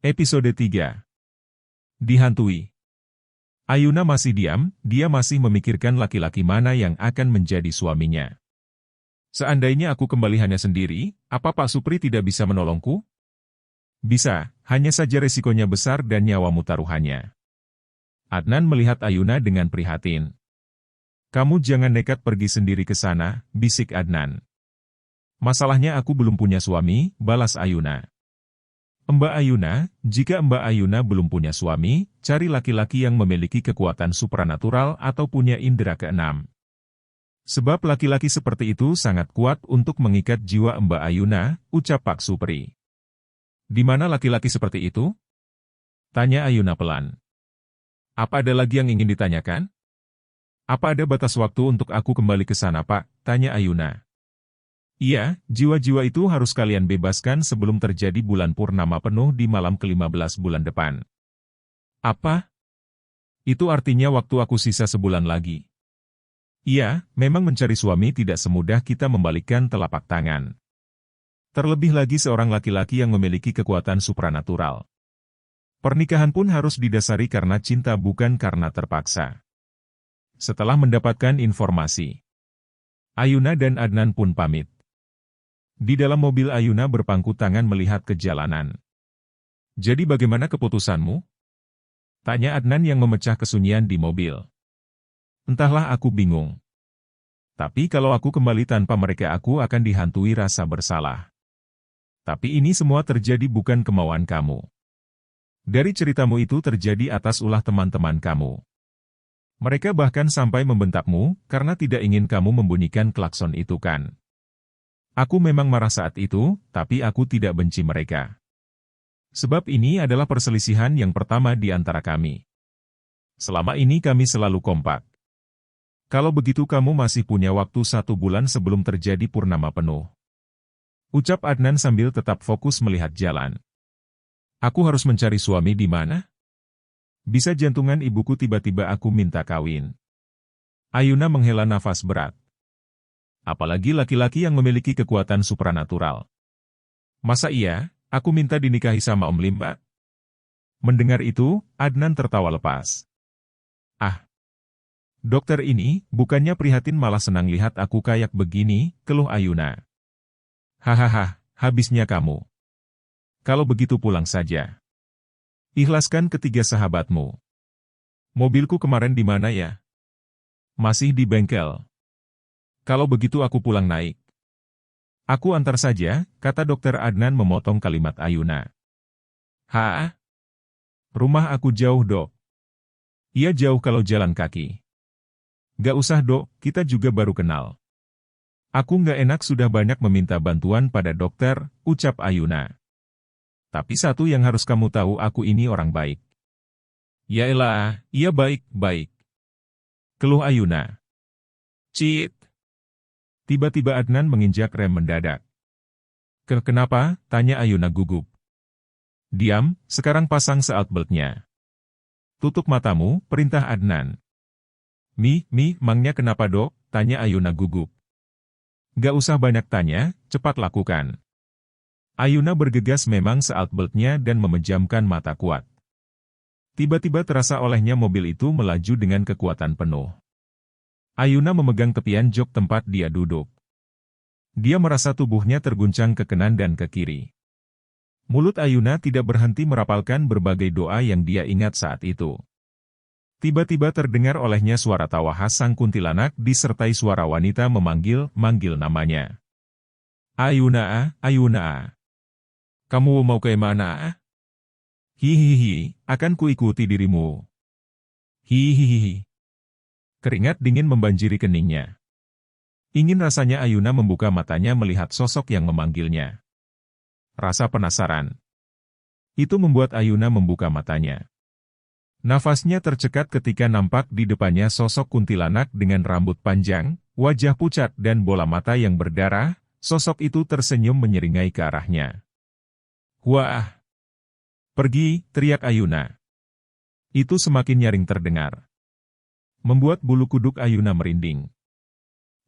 Episode 3. Dihantui. Ayuna masih diam, dia masih memikirkan laki-laki mana yang akan menjadi suaminya. Seandainya aku kembali hanya sendiri, apa Pak Supri tidak bisa menolongku? Bisa, hanya saja resikonya besar dan nyawamu taruhannya. Adnan melihat Ayuna dengan prihatin. Kamu jangan nekat pergi sendiri ke sana, bisik Adnan. Masalahnya aku belum punya suami, balas Ayuna. Mbak Ayuna, jika Mbak Ayuna belum punya suami, cari laki-laki yang memiliki kekuatan supranatural atau punya indera keenam. Sebab laki-laki seperti itu sangat kuat untuk mengikat jiwa Mbak Ayuna, ucap Pak Supri. Di mana laki-laki seperti itu? Tanya Ayuna pelan. Apa ada lagi yang ingin ditanyakan? Apa ada batas waktu untuk aku kembali ke sana, Pak? Tanya Ayuna. Iya, jiwa-jiwa itu harus kalian bebaskan sebelum terjadi bulan purnama penuh di malam ke-15 bulan depan. Apa? Itu artinya waktu aku sisa sebulan lagi. Iya, memang mencari suami tidak semudah kita membalikkan telapak tangan. Terlebih lagi seorang laki-laki yang memiliki kekuatan supranatural. Pernikahan pun harus didasari karena cinta bukan karena terpaksa. Setelah mendapatkan informasi, Ayuna dan Adnan pun pamit. Di dalam mobil Ayuna berpangku tangan melihat ke jalanan. Jadi bagaimana keputusanmu? Tanya Adnan yang memecah kesunyian di mobil. Entahlah, aku bingung. Tapi kalau aku kembali tanpa mereka aku akan dihantui rasa bersalah. Tapi ini semua terjadi bukan kemauan kamu. Dari ceritamu itu terjadi atas ulah teman-teman kamu. Mereka bahkan sampai membentakmu karena tidak ingin kamu membunyikan klakson itu kan. Aku memang marah saat itu, tapi aku tidak benci mereka. Sebab ini adalah perselisihan yang pertama di antara kami. Selama ini kami selalu kompak. Kalau begitu kamu masih punya waktu 1 bulan sebelum terjadi purnama penuh. Ucap Adnan sambil tetap fokus melihat jalan. Aku harus mencari suami di mana? Bisa jantungan ibuku tiba-tiba aku minta kawin. Ayuna menghela nafas berat. Apalagi laki-laki yang memiliki kekuatan supranatural. Masa iya, aku minta dinikahi sama Om Limba? Mendengar itu, Adnan tertawa lepas. Ah, dokter ini, bukannya prihatin malah senang lihat aku kayak begini, keluh Ayuna. Hahaha, habisnya kamu. Kalau begitu pulang saja. Ikhlaskan ketiga sahabatmu. Mobilku kemarin di mana ya? Masih di bengkel. Kalau begitu aku pulang naik. Aku antar saja, kata dokter Adnan memotong kalimat Ayuna. Haa? Rumah aku jauh dok. Iya jauh kalau jalan kaki. Gak usah dok, kita juga baru kenal. Aku gak enak sudah banyak meminta bantuan pada dokter, ucap Ayuna. Tapi satu yang harus kamu tahu, aku ini orang baik. Yaelah, iya baik. Keluh Ayuna. Cit. Tiba-tiba Adnan menginjak rem mendadak. Kenapa? Tanya Ayuna gugup. Diam, sekarang pasang seatbeltnya. Tutup matamu, perintah Adnan. Mangnya kenapa dok? Tanya Ayuna gugup. Gak usah banyak tanya, cepat lakukan. Ayuna bergegas memang seatbeltnya dan memejamkan mata kuat. Tiba-tiba terasa olehnya mobil itu melaju dengan kekuatan penuh. Ayuna memegang tepian jok tempat dia duduk. Dia merasa tubuhnya terguncang ke kanan dan ke kiri. Mulut Ayuna tidak berhenti merapalkan berbagai doa yang dia ingat saat itu. Tiba-tiba terdengar olehnya suara tawa khas sang kuntilanak disertai suara wanita memanggil namanya. Ayuna. Kamu mau ke mana? Hihihi, akan kuikuti dirimu. Hihihi. Keringat dingin membanjiri keningnya. Ingin rasanya Ayuna membuka matanya melihat sosok yang memanggilnya. Rasa penasaran. Itu membuat Ayuna membuka matanya. Nafasnya tercekat ketika nampak di depannya sosok kuntilanak dengan rambut panjang, wajah pucat dan bola mata yang berdarah. Sosok itu tersenyum menyeringai ke arahnya. Wah! Pergi, teriak Ayuna. Itu semakin nyaring terdengar. Membuat bulu kuduk Ayuna merinding.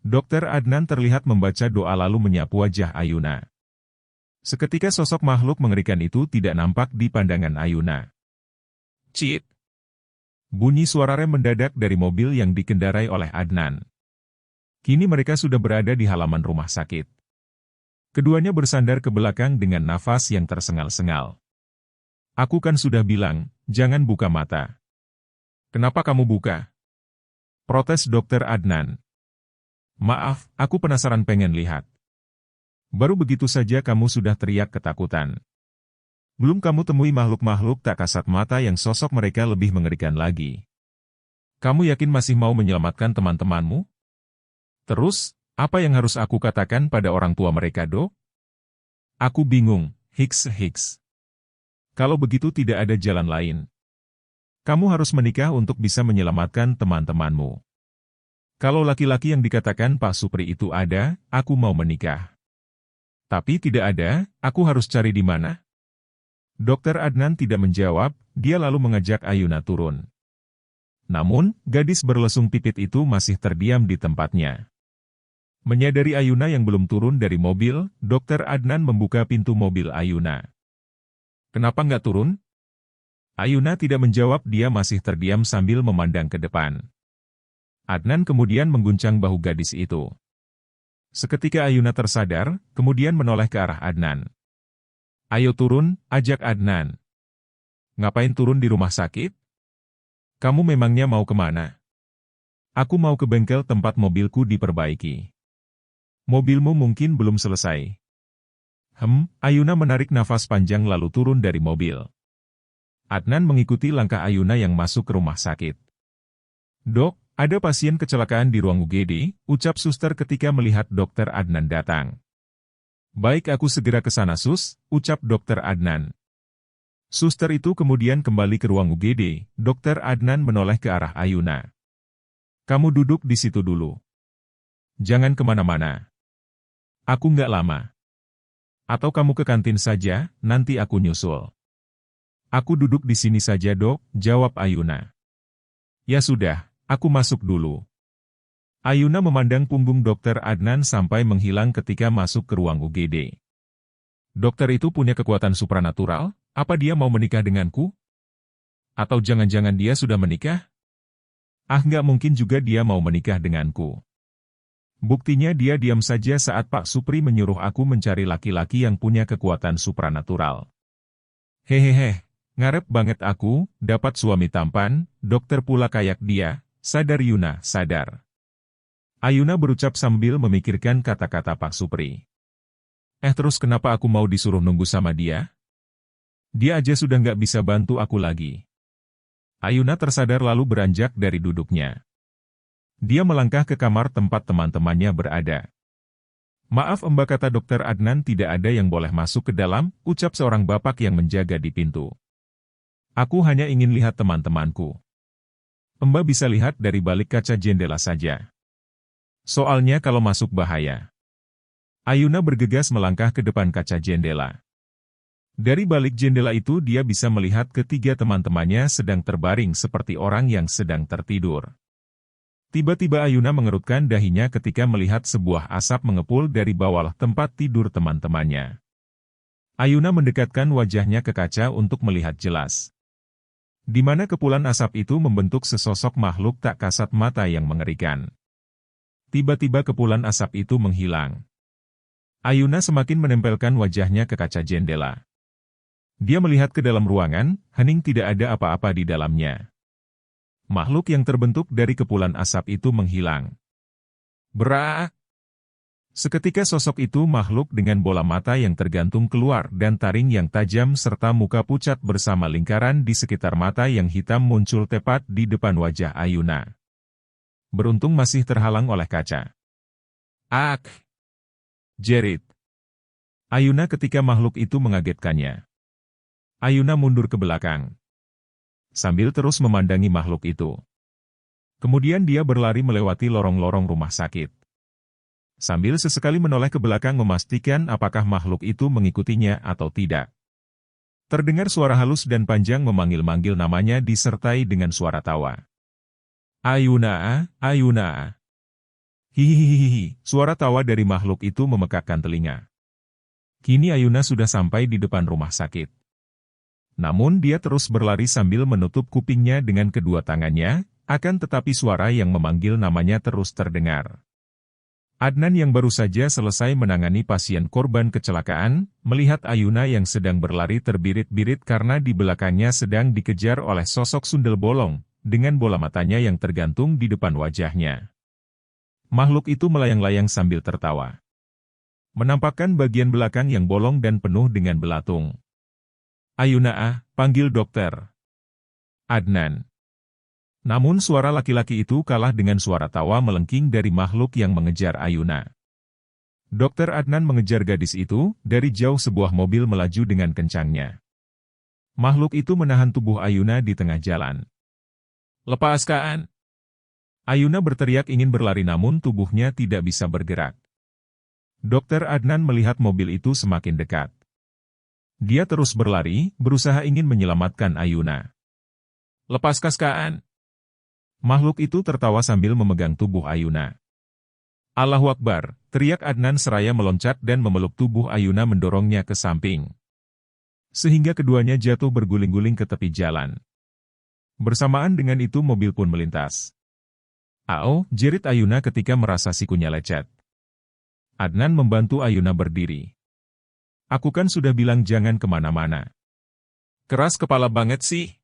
Dokter Adnan terlihat membaca doa lalu menyapu wajah Ayuna. Seketika sosok makhluk mengerikan itu tidak nampak di pandangan Ayuna. Cit! Bunyi suara rem mendadak dari mobil yang dikendarai oleh Adnan. Kini mereka sudah berada di halaman rumah sakit. Keduanya bersandar ke belakang dengan nafas yang tersengal-sengal. Aku kan sudah bilang, jangan buka mata. Kenapa kamu buka? Protes Dokter Adnan. Maaf, aku penasaran pengen lihat. Baru begitu saja kamu sudah teriak ketakutan. Belum kamu temui makhluk-makhluk tak kasat mata yang sosok mereka lebih mengerikan lagi. Kamu yakin masih mau menyelamatkan teman-temanmu? Terus, apa yang harus aku katakan pada orang tua mereka, Dok? Aku bingung, Hiks. Kalau begitu tidak ada jalan lain. Kamu harus menikah untuk bisa menyelamatkan teman-temanmu. Kalau laki-laki yang dikatakan Pak Supri itu ada, aku mau menikah. Tapi tidak ada, aku harus cari di mana? Dokter Adnan tidak menjawab, dia lalu mengajak Ayuna turun. Namun, gadis berlesung pipit itu masih terdiam di tempatnya. Menyadari Ayuna yang belum turun dari mobil, Dokter Adnan membuka pintu mobil Ayuna. Kenapa nggak turun? Ayuna tidak menjawab, dia masih terdiam sambil memandang ke depan. Adnan kemudian mengguncang bahu gadis itu. Seketika Ayuna tersadar, kemudian menoleh ke arah Adnan. Ayo turun, ajak Adnan. Ngapain turun di rumah sakit? Kamu memangnya mau kemana? Aku mau ke bengkel tempat mobilku diperbaiki. Mobilmu mungkin belum selesai. Ayuna menarik nafas panjang lalu turun dari mobil. Adnan mengikuti langkah Ayuna yang masuk ke rumah sakit. Dok, ada pasien kecelakaan di ruang UGD, ucap suster ketika melihat Dokter Adnan datang. Baik, aku segera ke sana, Sus, ucap Dokter Adnan. Suster itu kemudian kembali ke ruang UGD, Dokter Adnan menoleh ke arah Ayuna. Kamu duduk di situ dulu. Jangan kemana-mana. Aku nggak lama. Atau kamu ke kantin saja, nanti aku nyusul. Aku duduk di sini saja, Dok, jawab Ayuna. Ya sudah. Aku masuk dulu. Ayuna memandang punggung Dokter Adnan sampai menghilang ketika masuk ke ruang UGD. Dokter itu punya kekuatan supranatural, apa dia mau menikah denganku? Atau jangan-jangan dia sudah menikah? Nggak mungkin juga dia mau menikah denganku. Buktinya dia diam saja saat Pak Supri menyuruh aku mencari laki-laki yang punya kekuatan supranatural. Hehehe, ngarep banget aku, dapat suami tampan, dokter pula kayak dia. Sadar Yuna, sadar. Ayuna berucap sambil memikirkan kata-kata Pak Supri. Terus kenapa aku mau disuruh nunggu sama dia? Dia aja sudah nggak bisa bantu aku lagi. Ayuna tersadar lalu beranjak dari duduknya. Dia melangkah ke kamar tempat teman-temannya berada. Maaf Mbak, kata Dokter Adnan, tidak ada yang boleh masuk ke dalam, ucap seorang bapak yang menjaga di pintu. Aku hanya ingin lihat teman-temanku. Mbak bisa lihat dari balik kaca jendela saja. Soalnya kalau masuk bahaya. Ayuna bergegas melangkah ke depan kaca jendela. Dari balik jendela itu dia bisa melihat ketiga teman-temannya sedang terbaring seperti orang yang sedang tertidur. Tiba-tiba Ayuna mengerutkan dahinya ketika melihat sebuah asap mengepul dari bawah tempat tidur teman-temannya. Ayuna mendekatkan wajahnya ke kaca untuk melihat jelas. Di mana kepulan asap itu membentuk sesosok makhluk tak kasat mata yang mengerikan. Tiba-tiba kepulan asap itu menghilang. Ayuna semakin menempelkan wajahnya ke kaca jendela. Dia melihat ke dalam ruangan, hening tidak ada apa-apa di dalamnya. Makhluk yang terbentuk dari kepulan asap itu menghilang. Bra! Seketika sosok itu makhluk dengan bola mata yang tergantung keluar dan taring yang tajam serta muka pucat bersama lingkaran di sekitar mata yang hitam muncul tepat di depan wajah Ayuna. Beruntung masih terhalang oleh kaca. Ak! Jerit! Ayuna ketika makhluk itu mengagetkannya. Ayuna mundur ke belakang. Sambil terus memandangi makhluk itu. Kemudian dia berlari melewati lorong-lorong rumah sakit. Sambil sesekali menoleh ke belakang memastikan apakah makhluk itu mengikutinya atau tidak. Terdengar suara halus dan panjang memanggil-manggil namanya disertai dengan suara tawa. Ayuna, Ayuna. Hihihihihi, suara tawa dari makhluk itu memekakkan telinga. Kini Ayuna sudah sampai di depan rumah sakit. Namun dia terus berlari sambil menutup kupingnya dengan kedua tangannya, akan tetapi suara yang memanggil namanya terus terdengar. Adnan yang baru saja selesai menangani pasien korban kecelakaan, melihat Ayuna yang sedang berlari terbirit-birit karena di belakangnya sedang dikejar oleh sosok sundel bolong, dengan bola matanya yang tergantung di depan wajahnya. Makhluk itu melayang-layang sambil tertawa. Menampakkan bagian belakang yang bolong dan penuh dengan belatung. Ayuna, panggil dokter. Adnan. Namun suara laki-laki itu kalah dengan suara tawa melengking dari makhluk yang mengejar Ayuna. Dokter Adnan mengejar gadis itu, dari jauh sebuah mobil melaju dengan kencangnya. Makhluk itu menahan tubuh Ayuna di tengah jalan. Lepaskan! Ayuna berteriak ingin berlari namun tubuhnya tidak bisa bergerak. Dokter Adnan melihat mobil itu semakin dekat. Dia terus berlari, berusaha ingin menyelamatkan Ayuna. Lepaskan! Makhluk itu tertawa sambil memegang tubuh Ayuna. Allahu Akbar, teriak Adnan seraya meloncat dan memeluk tubuh Ayuna mendorongnya ke samping. Sehingga keduanya jatuh berguling-guling ke tepi jalan. Bersamaan dengan itu mobil pun melintas. Ao, jerit Ayuna ketika merasa sikunya lecet. Adnan membantu Ayuna berdiri. Aku kan sudah bilang jangan kemana-mana. Keras kepala banget sih.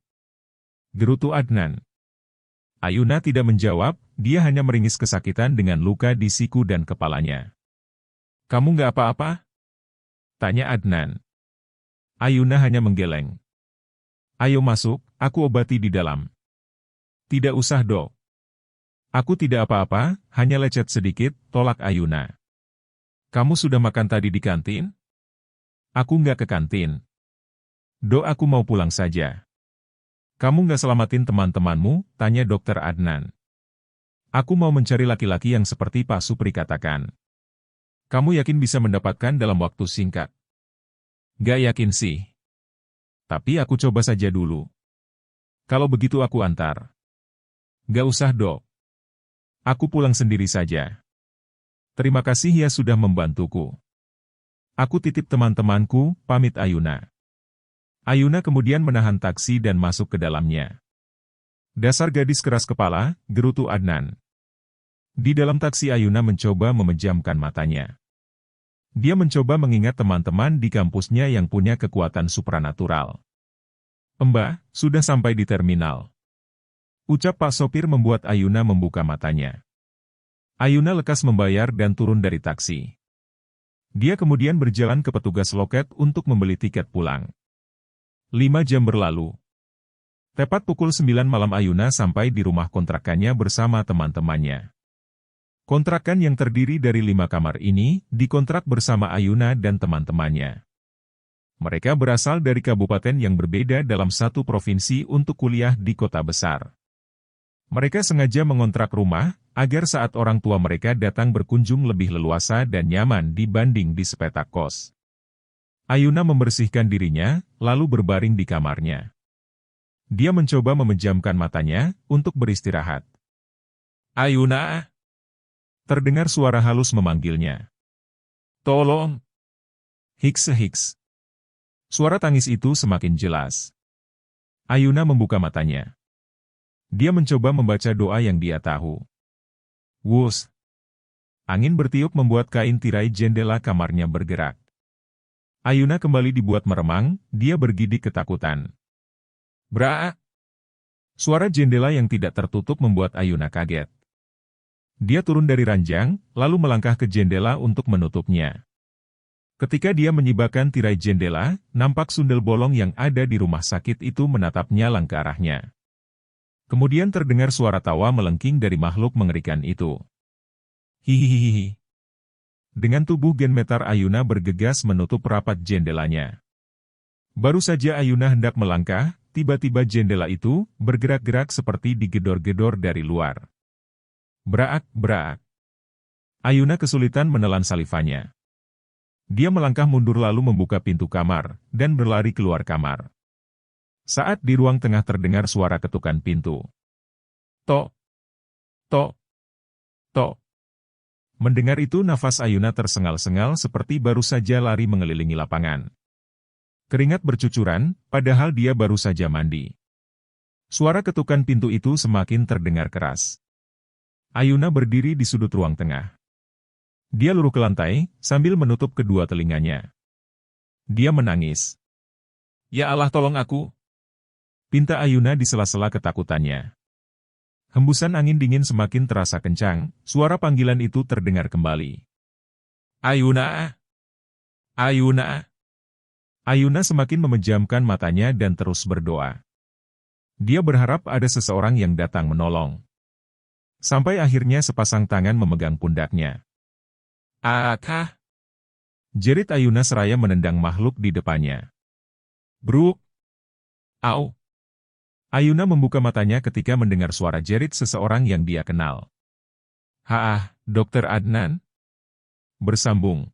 Gerutu Adnan. Ayuna tidak menjawab, dia hanya meringis kesakitan dengan luka di siku dan kepalanya. Kamu nggak apa-apa? Tanya Adnan. Ayuna hanya menggeleng. Ayo masuk, aku obati di dalam. Tidak usah dok. Aku tidak apa-apa, hanya lecet sedikit, tolak Ayuna. Kamu sudah makan tadi di kantin? Aku nggak ke kantin. Dok, aku mau pulang saja. Kamu nggak selamatin teman-temanmu? Tanya dokter Adnan. Aku mau mencari laki-laki yang seperti Pak Supri katakan. Kamu yakin bisa mendapatkan dalam waktu singkat? Nggak yakin sih. Tapi aku coba saja dulu. Kalau begitu aku antar. Nggak usah dok. Aku pulang sendiri saja. Terima kasih ya sudah membantuku. Aku titip teman-temanku, pamit Ayuna. Ayuna kemudian menahan taksi dan masuk ke dalamnya. Dasar gadis keras kepala, gerutu Adnan. Di dalam taksi Ayuna mencoba memejamkan matanya. Dia mencoba mengingat teman-teman di kampusnya yang punya kekuatan supranatural. Mbak, sudah sampai di terminal. Ucap Pak Sopir membuat Ayuna membuka matanya. Ayuna lekas membayar dan turun dari taksi. Dia kemudian berjalan ke petugas loket untuk membeli tiket pulang. 5 jam berlalu. Tepat pukul 9 malam Ayuna sampai di rumah kontrakannya bersama teman-temannya. Kontrakan yang terdiri dari 5 kamar ini, dikontrak bersama Ayuna dan teman-temannya. Mereka berasal dari kabupaten yang berbeda dalam satu provinsi untuk kuliah di kota besar. Mereka sengaja mengontrak rumah, agar saat orang tua mereka datang berkunjung lebih leluasa dan nyaman dibanding di sepetak kos. Ayuna membersihkan dirinya, lalu berbaring di kamarnya. Dia mencoba memejamkan matanya, untuk beristirahat. Ayuna! Terdengar suara halus memanggilnya. Tolong! Hiks-hiks. Suara tangis itu semakin jelas. Ayuna membuka matanya. Dia mencoba membaca doa yang dia tahu. Wus! Angin bertiup membuat kain tirai jendela kamarnya bergerak. Ayuna kembali dibuat meremang, dia bergidik ketakutan. Bra! Suara jendela yang tidak tertutup membuat Ayuna kaget. Dia turun dari ranjang, lalu melangkah ke jendela untuk menutupnya. Ketika dia menyibakkan tirai jendela, nampak sundel bolong yang ada di rumah sakit itu menatapnya ke arahnya. Kemudian terdengar suara tawa melengking dari makhluk mengerikan itu. Hihihihi. Dengan tubuh genmetar Ayuna bergegas menutup rapat jendelanya. Baru saja Ayuna hendak melangkah, tiba-tiba jendela itu bergerak-gerak seperti digedor-gedor dari luar. Braak-braak. Ayuna kesulitan menelan salivanya. Dia melangkah mundur lalu membuka pintu kamar, dan berlari keluar kamar. Saat di ruang tengah terdengar suara ketukan pintu. Tok! Tok! Tok! Mendengar itu nafas Ayuna tersengal-sengal seperti baru saja lari mengelilingi lapangan. Keringat bercucuran, padahal dia baru saja mandi. Suara ketukan pintu itu semakin terdengar keras. Ayuna berdiri di sudut ruang tengah. Dia luruh ke lantai, sambil menutup kedua telinganya. Dia menangis. "Ya Allah, tolong aku!" pinta Ayuna di sela-sela ketakutannya. Hembusan angin dingin semakin terasa kencang, suara panggilan itu terdengar kembali. "Ayuna! Ayuna!" Ayuna semakin memejamkan matanya dan terus berdoa. Dia berharap ada seseorang yang datang menolong. Sampai akhirnya sepasang tangan memegang pundaknya. "Akah!" jerit Ayuna seraya menendang makhluk di depannya. "Bruk! Au!" Ayuna membuka matanya ketika mendengar suara jerit seseorang yang dia kenal. "Dokter Adnan?" bersambung.